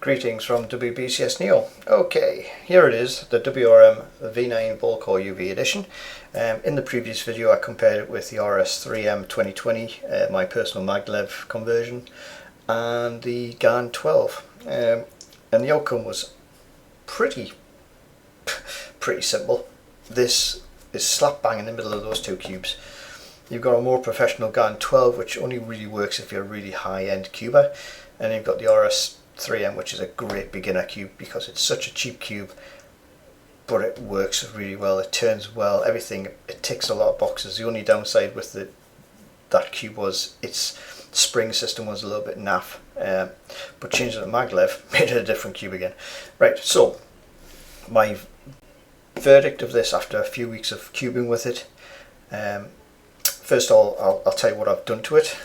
Greetings from WBCS Neo. Okay, here it is, the WRM V9 BallCore UV edition. In the previous video I compared it with the RS3M 2020, my personal maglev conversion, and the GAN 12. And the outcome was pretty simple. This is slap bang in the middle of those two cubes. You've got a more professional GAN 12, which only really works if you're a really high-end cuber, and you've got the RS3M, which is a great beginner cube because it's such a cheap cube, but it works really well. It turns well, everything. It ticks a lot of boxes. The only downside with that cube was its spring system was a little bit naff, but changing it to maglev made it a different cube again. Right, so my verdict of this after a few weeks of cubing with it. First of all, I'll tell you what I've done to it.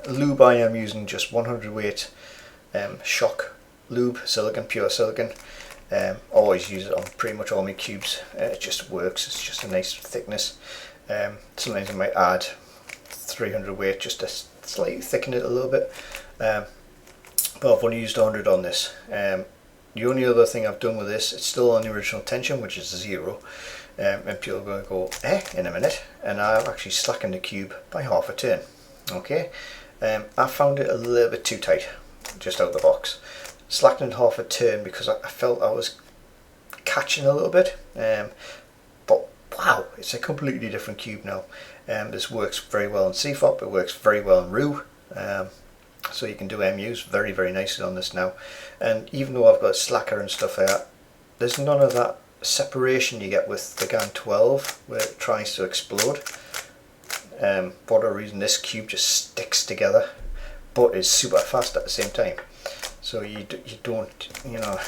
Lube, I am using just 100 weight shock lube, silicon, pure silicon. Always use it on pretty much all my cubes. It just works. It's just a nice thickness. Sometimes I might add 300 weight just to slightly thicken it a little bit. But I've only used 100 on this. The only other thing I've done with this, it's still on the original tension, which is 0. And people are going to go, in a minute, and I've actually slackened the cube by half a turn. Okay, I found it a little bit too tight, just out of the box. Slackened half a turn because I felt I was catching a little bit, but wow, it's a completely different cube now. This works very well in CFOP, it works very well in RU, so you can do MUs very nicely on this now. And even though I've got slacker and stuff there, there's none of that separation you get with the GAN 12 where it tries to explode. For whatever reason, this cube just sticks together, but is super fast at the same time. So you don't, you know,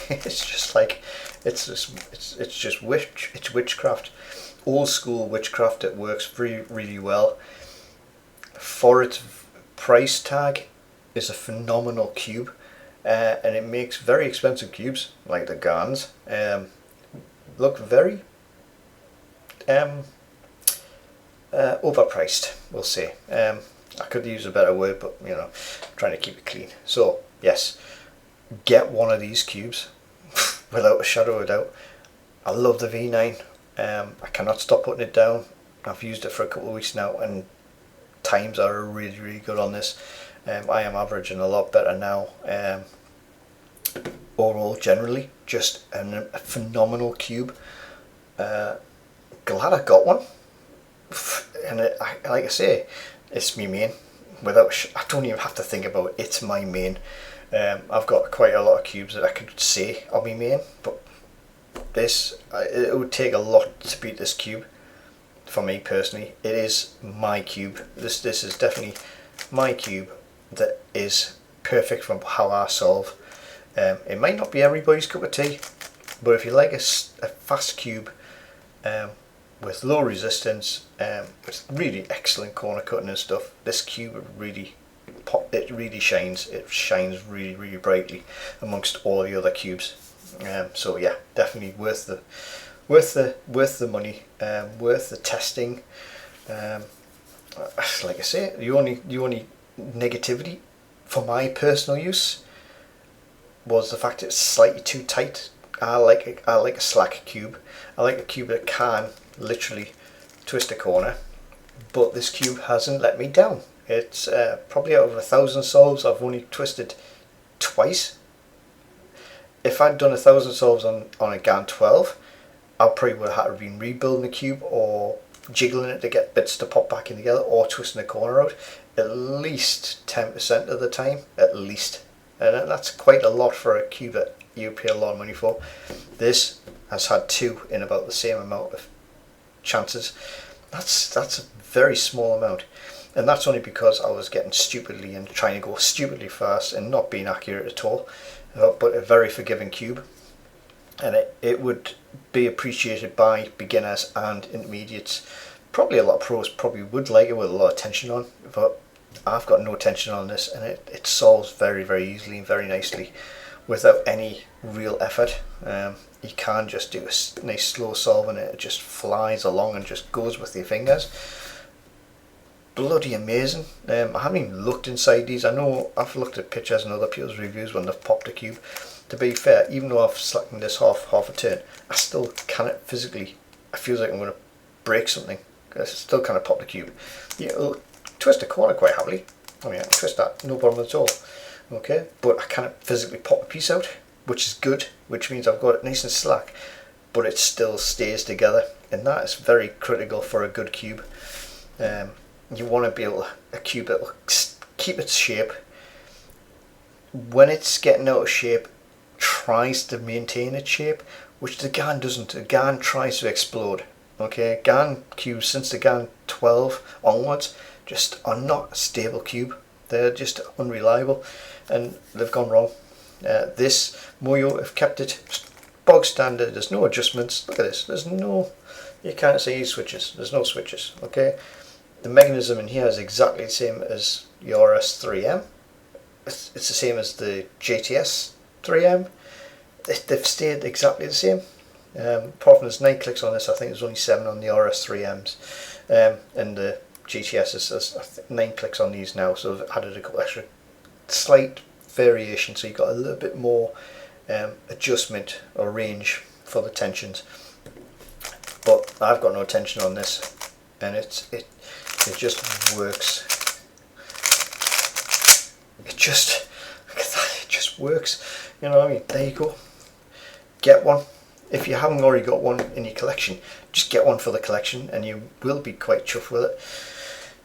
it's just like it's witchcraft, old school witchcraft. It works really well for its price tag. Is a phenomenal cube. And it makes very expensive cubes like the GANs look very overpriced, we'll say. I could use a better word, but you know, I'm trying to keep it clean. So yes, get one of these cubes without a shadow of a doubt. I love the V9. I cannot stop putting it down. I've used it for a couple of weeks now, and times are really good on this. I am averaging a lot better now. Overall, generally, just a phenomenal cube. Glad I got one, and like I say, it's my main. I don't even have to think about it. It's my main. I've got quite a lot of cubes that I could say are my main, but this, it would take a lot to beat this cube. For me personally, it is my cube. This is definitely my cube. That is perfect from how I solve. It might not be everybody's cup of tea, but if you like a fast cube with low resistance, with really excellent corner cutting and stuff, this cube really shines. It shines really brightly amongst all the other cubes. So yeah, definitely worth the money, worth the testing. Like I say, the only negativity for my personal use was the fact it's slightly too tight. I like a slack cube. I like a cube that can literally twist a corner, but this cube hasn't let me down. It's probably out of 1,000 solves I've only twisted twice. If I'd done 1,000 solves on a GAN 12, I probably would have had to been rebuilding the cube or jiggling it to get bits to pop back in together, or twisting the corner out at least 10% of the time, at least. And that's quite a lot for a cube that you pay a lot of money for. This has had 2 in about the same amount of chances. That's a very small amount, and that's only because I was getting stupidly and trying to go stupidly fast and not being accurate at all. But a very forgiving cube, and it would be appreciated by beginners and intermediates. Probably a lot of pros probably would like it with a lot of tension on, but I've got no tension on this, and it solves very easily and very nicely without any real effort. You can just do a nice slow solve and it just flies along and just goes with your fingers. bloody amazing. I haven't even looked inside these. I know I've looked at pictures and other people's reviews when they've popped a cube. To be fair, even though I've slackened this half a turn, I still cannot physically. I feel like I'm going to break something. I still can't pop the cube. You twist the corner quite heavily. I mean, I can twist that, no problem at all. Okay, but I can't physically pop a piece out, which is good, which means I've got it nice and slack, but it still stays together, and that is very critical for a good cube. You want to be able to, a cube that will keep its shape. When it's getting out of shape, tries to maintain its shape, which the GAN doesn't. The GAN tries to explode. Okay, GAN cubes since the GAN 12 onwards just are not a stable cube. They're just unreliable, and they've gone wrong. This Moyu have kept it bog standard. There's no adjustments. Look at this. There's no, you can't see switches. There's no switches. Okay, the mechanism in here is exactly the same as your RS3M. It's the same as the GTS 3M. They've stayed exactly the same. Apart from there's 9 clicks on this, I think there's only 7 on the RS3Ms, and the GTS is 9 clicks on these now, so they've added a couple extra slight variation, so you've got a little bit more adjustment or range for the tensions. But I've got no tension on this, and it just works. It just works. You know what I mean? There you go. Get one. If you haven't already got one in your collection, just get one for the collection and you will be quite chuffed with it.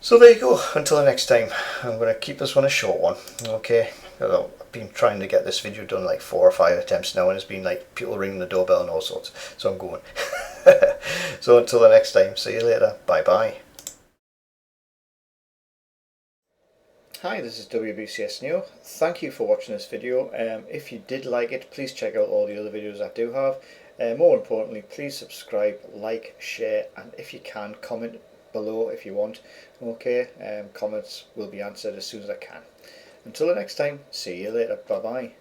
So there you go. Until the next time, I'm going to keep this one a short one. Okay, I've been trying to get this video done like 4 or 5 attempts now, and it's been like people ringing the doorbell and all sorts, so I'm going. So until the next time, see you later. Bye bye. Hi, this is WBCS Neo. Thank you for watching this video. If you did like it, please check out all the other videos I do have. More importantly, please subscribe, like, share, and if you can, comment below if you want. Okay, comments will be answered as soon as I can. Until the next time, see you later. Bye bye.